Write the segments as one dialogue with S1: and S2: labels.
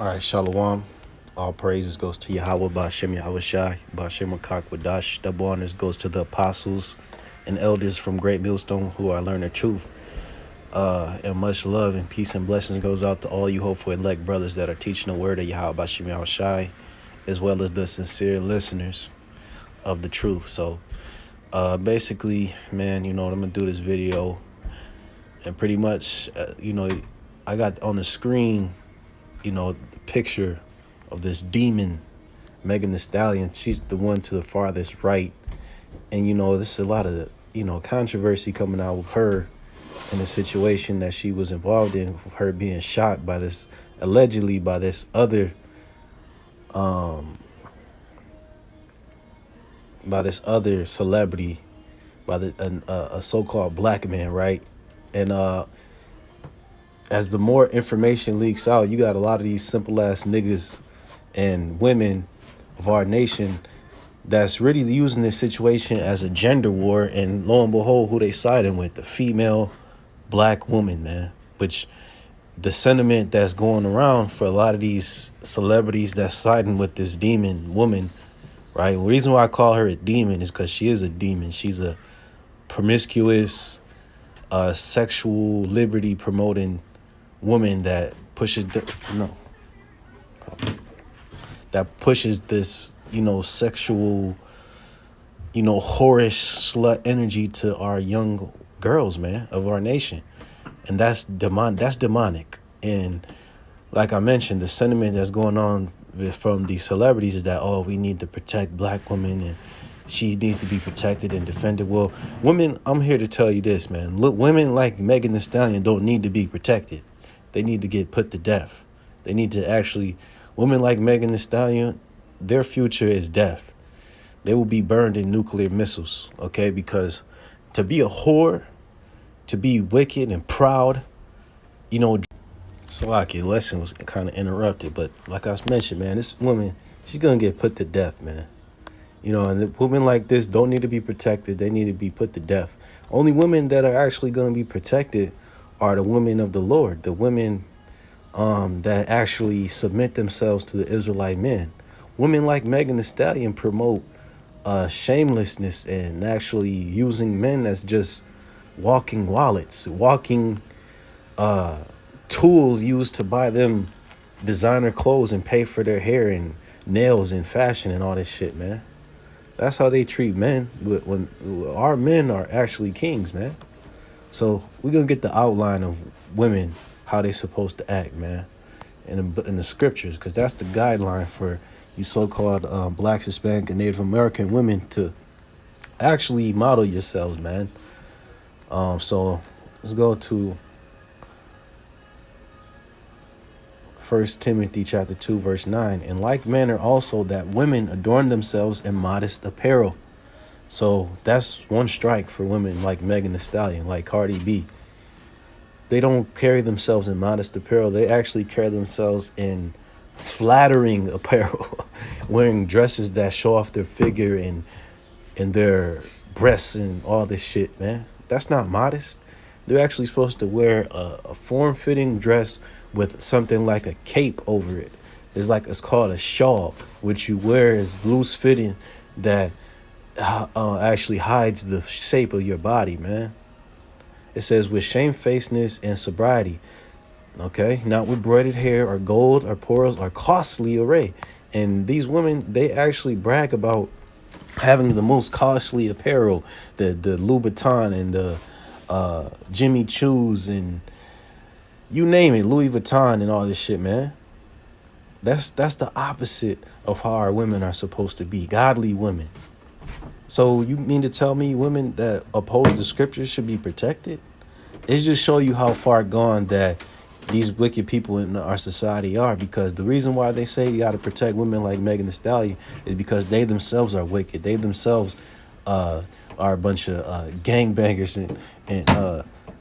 S1: All right, Shalom. All praises goes to Yahweh, Ba'ashem Yahweh Shai, Ba'ashem Makak Wadash. Double honors goes to the apostles and elders from Great Millstone who are learning the truth. And much love and peace and blessings goes out to all you hopeful elect brothers that are teaching the word of Yahweh, Ba'ashem Yahweh Shai, as well as the sincere listeners of the truth. So, basically, man, I'm going to do this video. And pretty much, I got on the screen, the picture of this demon, Megan Thee Stallion. She's the one to the farthest right. And, there's a lot of, controversy coming out with her in the situation that she was involved in, with her being shot by this, allegedly by this other, celebrity, by a so-called black man, right? And as the more information leaks out, you got a lot of these simple ass niggas and women of our nation that's really using this situation as a gender war, and lo and behold, who they siding with? The female black woman, man. Which the sentiment that's going around for a lot of these celebrities that's siding with this demon woman, right? The reason why I call her a demon is because she is a demon. She's a promiscuous, sexual liberty promoting woman that pushes this, sexual, whorish slut energy to our young girls, man, of our nation. And that's demonic. And like I mentioned, the sentiment that's going on from these celebrities is that, oh, we need to protect black women and she needs to be protected and defended. Well, women, I'm here to tell you this, man. Look, women like Megan Thee Stallion don't need to be protected. They need to get put to death. They need to actually, women like Megan Thee Stallion, their future is death. They will be burned in nuclear missiles, okay? Because to be a whore, to be wicked and proud, Salaki, lesson was kind of interrupted, but like I mentioned, man, this woman, she's going to get put to death, man. And the women like this don't need to be protected. They need to be put to death. Only women that are actually going to be protected are the women of the Lord, the women that actually submit themselves to the Israelite men. Women like Megan Thee Stallion promote shamelessness and actually using men as just walking wallets, walking tools used to buy them designer clothes and pay for their hair and nails and fashion and all this shit, man. That's how they treat men when our men are actually kings, man. So we're going to get the outline of women, how they supposed to act, man, in the scriptures, because that's the guideline for you so-called Black, Hispanic, and Native American women to actually model yourselves, man. So let's go to 1 Timothy chapter 2, verse 9. In like manner also that women adorn themselves in modest apparel. So that's one strike for women like Megan Thee Stallion, like Cardi B. They don't carry themselves in modest apparel. They actually carry themselves in flattering apparel, wearing dresses that show off their figure and their breasts and all this shit, man. That's not modest. They're actually supposed to wear a form-fitting dress with something like a cape over it. It's called a shawl, which you wear is loose-fitting that actually hides the shape of your body, man. It says with shamefacedness and sobriety, okay? Not with braided hair or gold or pearls or costly array. And these women, they actually brag about having the most costly apparel, the Louboutin and the Jimmy Choo's and you name it, Louis Vuitton and all this shit, man. That's the opposite of how our women are supposed to be, godly women. So you mean to tell me women that oppose the scriptures should be protected? It just show you how far gone that these wicked people in our society are, because the reason why they say you got to protect women like Megan Thee Stallion is because they themselves are wicked. They themselves are a bunch of gangbangers and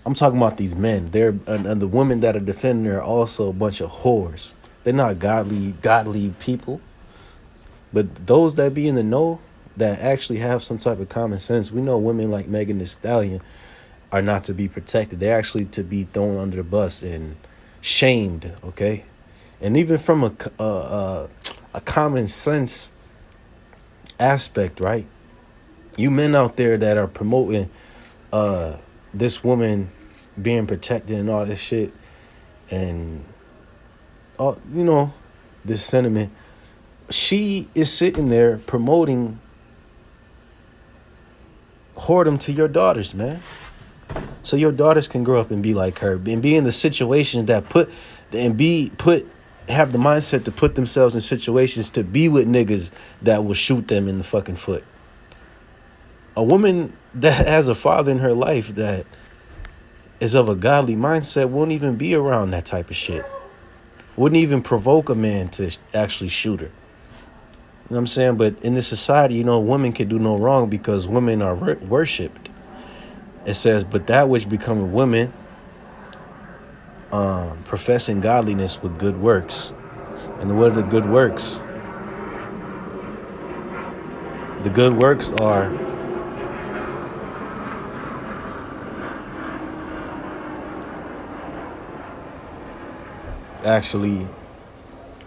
S1: I'm talking about these men. They're and the women that are defending her are also a bunch of whores. They're not godly people. But those that be in the know, that actually have some type of common sense, we know women like Megan Thee Stallion are not to be protected. They're actually to be thrown under the bus and shamed, okay? And even from a common sense aspect, right? You men out there that are promoting this woman being protected and all this shit, and all this sentiment, she is sitting there promoting whoredom to your daughters, man. So your daughters can grow up and be like her and be in the situations that have the mindset to put themselves in situations to be with niggas that will shoot them in the fucking foot. A woman that has a father in her life that is of a godly mindset won't even be around that type of shit. Wouldn't even provoke a man to actually shoot her. You know what I'm saying? But in this society, women can do no wrong because women are worshipped. It says, but that which becometh women, professing godliness with good works. And what are the good works? The good works are actually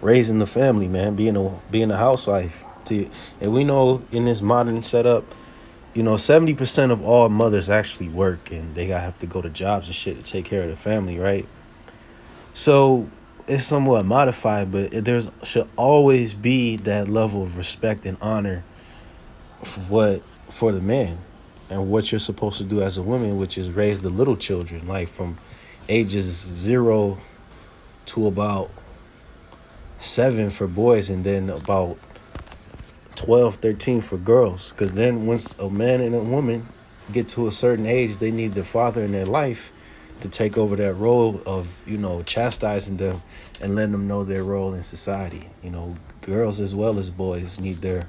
S1: raising the family, man, being a housewife. And we know in this modern setup, 70% of all mothers actually work, and they gotta have to go to jobs and shit to take care of the family, right? So it's somewhat modified, but should always be that level of respect and honor for the man and what you're supposed to do as a woman, which is raise the little children, like from ages 0 to about 7 for boys, and then about 12, 13 for girls. Because then once a man and a woman get to a certain age, they need their father in their life to take over that role of, chastising them and letting them know their role in society. Girls as well as boys need their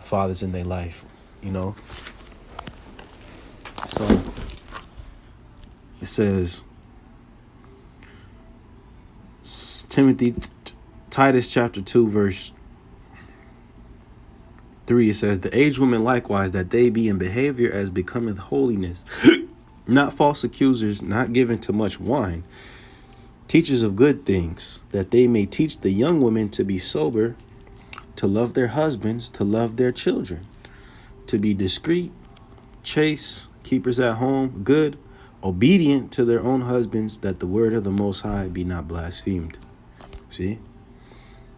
S1: fathers in their life, So it says, Titus chapter 2, verse 3, it says, the aged women likewise, that they be in behavior as becometh holiness, not false accusers, not given to much wine, teachers of good things, that they may teach the young women to be sober, to love their husbands, to love their children, to be discreet, chaste, keepers at home, good, obedient to their own husbands, that the word of the Most High be not blasphemed. See?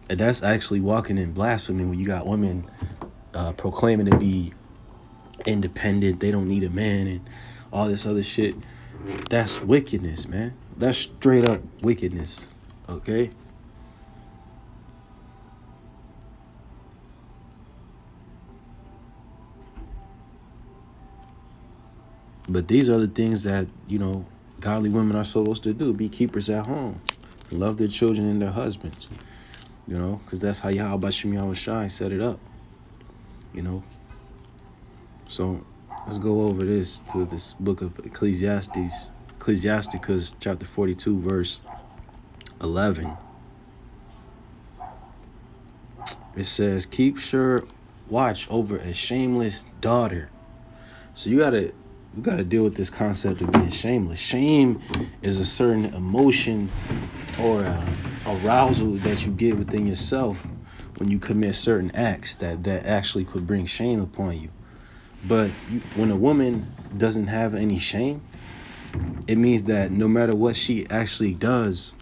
S1: And that's actually walking in blasphemy when you got women proclaiming to be independent, they don't need a man, and all this other shit. That's wickedness, man. That's straight up wickedness, okay? But these are the things that, godly women are supposed to do. Be keepers at home. Love their children and their husbands. Because that's how Yahweh Shem Yahweh Shai set it up. So let's go over this to this book of Ecclesiasticus chapter 42, verse 11. It says, keep sure watch over a shameless daughter. So you gotta deal with this concept of being shameless. Shame is a certain emotion or arousal that you get within yourself when you commit certain acts that actually could bring shame upon you. But when a woman doesn't have any shame, it means that no matter what she actually does,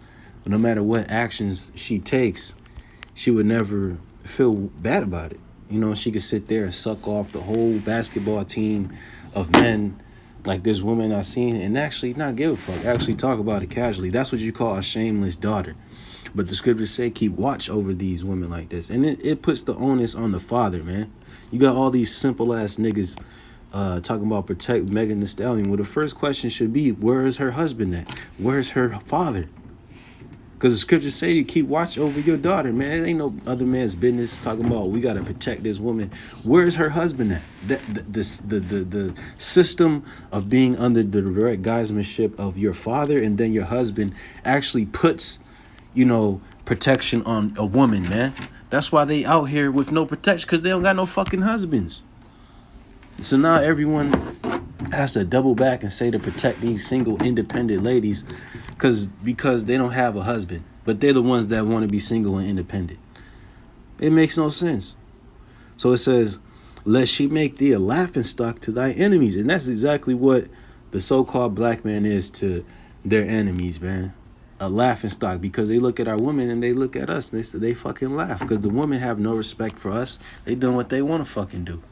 S1: no matter what actions she takes, she would never feel bad about it. She could sit there and suck off the whole basketball team of men like this woman I seen and actually not give a fuck, actually talk about it casually. That's what you call a shameless daughter. But the scriptures say keep watch over these women like this. And it puts the onus on the father, man. You got all these simple ass niggas talking about protect Megan Thee Stallion. Well, the first question should be, where is her husband at? Where's her father? Because the scriptures say you keep watch over your daughter, man. It ain't no other man's business talking about we gotta protect this woman. Where's her husband at? The system of being under the direct guisemanship of your father and then your husband actually puts, protection on a woman, man. That's why they out here with no protection, because they don't got no fucking husbands. So now everyone has to double back and say to protect these single independent ladies because they don't have a husband. but they're the ones that want to be single and independent. It makes no sense. So it says, lest she make thee a laughing stock to thy enemies. And that's exactly what the so-called black man is to their enemies, man. A laughing stock, because they look at our women and they look at us and they fucking laugh, because the women have no respect for us. They doing what they want to fucking do.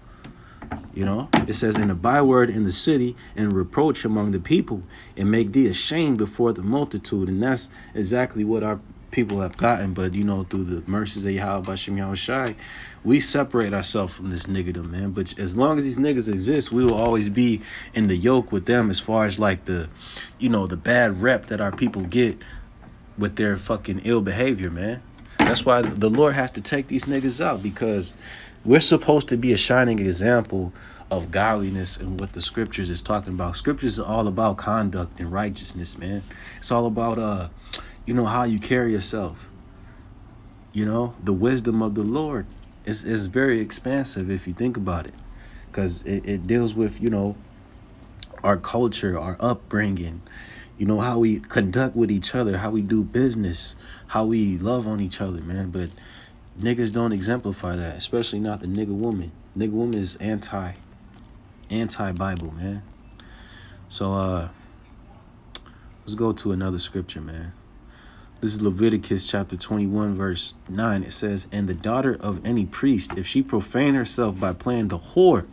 S1: You know, it says, in a byword in the city and reproach among the people, and make thee ashamed before the multitude. And that's exactly what our people have gotten. But, you know, through the mercies of Yahweh Bashem Yahushai, we separate ourselves from this niggerdom, man. But as long as these niggas exist, we will always be in the yoke with them, as far as like the, you know, the bad rep that our people get with their fucking ill behavior, man. That's why the Lord has to take these niggas out, because we're supposed to be a shining example of godliness and what the scriptures is talking about. Scriptures are all about conduct and righteousness, man. It's all about, you know, how you carry yourself. You know, the wisdom of the Lord is very expansive if you think about it, because it deals with, you know, our culture, our upbringing, you know, how we conduct with each other, how we do business, how we love on each other, man. But niggas don't exemplify that, especially not the nigga woman. Nigga woman is anti-Bible, man. So let's go to another scripture, man. This is Leviticus chapter 21, verse 9. It says, and the daughter of any priest, if she profane herself by playing the whore.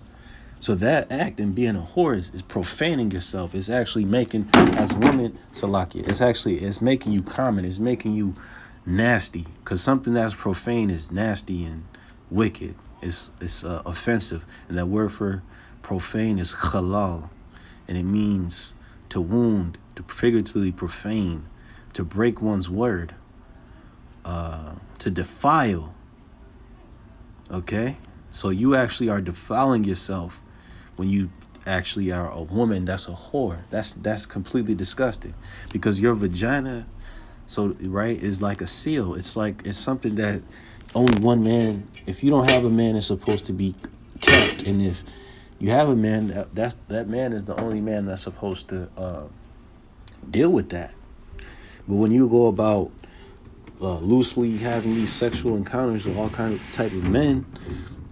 S1: So that act in being a whore is profaning yourself. It's actually making, as a woman, Salakia, it's making you common. It's making you nasty. Because something that's profane is nasty and wicked. It's offensive. And that word for profane is halal. And it means to wound, to figuratively profane, to break one's word, to defile. Okay? So you actually are defiling yourself when you actually are a woman that's a whore. That's completely disgusting, because your vagina, so right, is like a seal. It's something that only one man, if you don't have a man, is supposed to be kept. And if you have a man, that man is the only man that's supposed to deal with that. But when you go about loosely having these sexual encounters with all kind of type of men,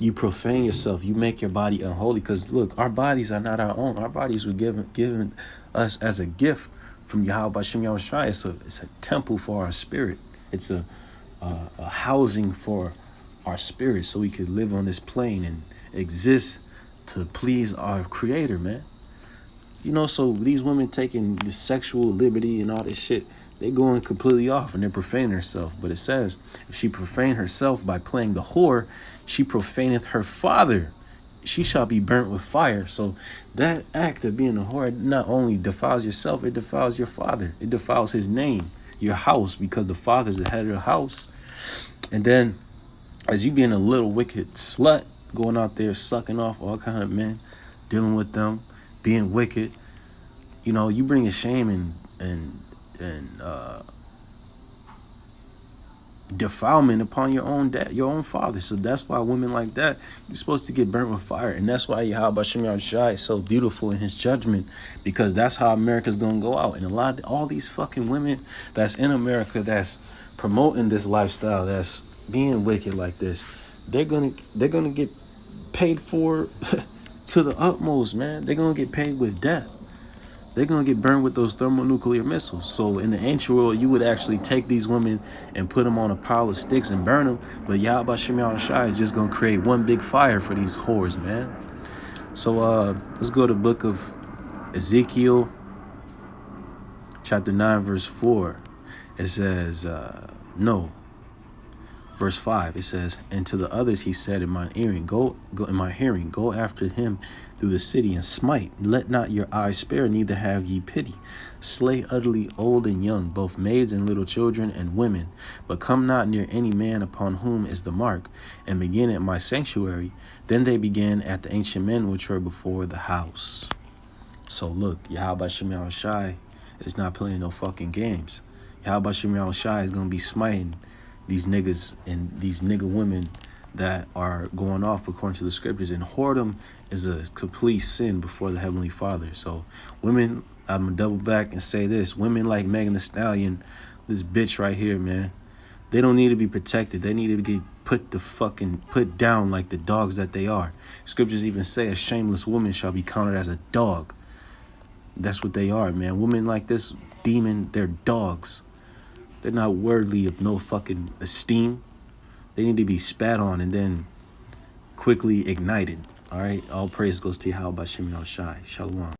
S1: you profane yourself. You make your body unholy. Because look, our bodies are not our own. Our bodies were given us as a gift from Yahweh Bashem Yahushai. It's a temple for our spirit. It's a housing for our spirit, so we could live on this plane and exist to please our Creator, man. You know, so these women taking this sexual liberty and all this shit, they going completely off and they're profaning herself. But it says, if she profane herself by playing the whore, she profaneth her father. She shall be burnt with fire. So that act of being a whore not only defiles yourself, it defiles your father. It defiles his name, your house, because the father's the head of the house. And then as you being a little wicked slut, going out there sucking off all kind of men, dealing with them, being wicked, you know, you bring a shame and defilement upon your own dad, your own father. So that's why women like that, you're supposed to get burnt with fire. And that's why Yahweh Bashem Yahushai is so beautiful in his judgment, because that's how America's gonna go out. And all these fucking women that's in America that's promoting this lifestyle, that's being wicked like this, they're gonna get paid for to the utmost, man. They're gonna get paid with death. They're going to get burned with those thermonuclear missiles. So in the ancient world, you would actually take these women and put them on a pile of sticks and burn them. But Yahweh Shem Yahushai is just going to create one big fire for these whores, man. So let's go to the book of Ezekiel, chapter 9, verse 4. It says, verse 5, it says, and to the others he said in my hearing, go in my hearing, go after him through the city and smite. Let not your eyes spare, neither have ye pity. Slay utterly old and young, both maids and little children and women. But come not near any man upon whom is the mark, and begin at my sanctuary. Then they began at the ancient men which were before the house. So look, Yahweh Shem Yahushai is not playing no fucking games. Yahweh Shem Yahushai is going to be smiting these niggas and these nigga women that are going off according to the scriptures. And whoredom is a complete sin before the Heavenly Father. So women, I'm going to double back and say this. Women like Megan Thee Stallion This bitch right here, man. They don't need to be protected. They need to get put down like the dogs that they are. Scriptures even say a shameless woman shall be counted as a dog. That's what they are, man. Women like this demon, they're dogs. They're not worthy of no fucking esteem. They need to be spat on and then quickly ignited. All right. All praise goes to Yahweh Bashem Yahushai. Shalom.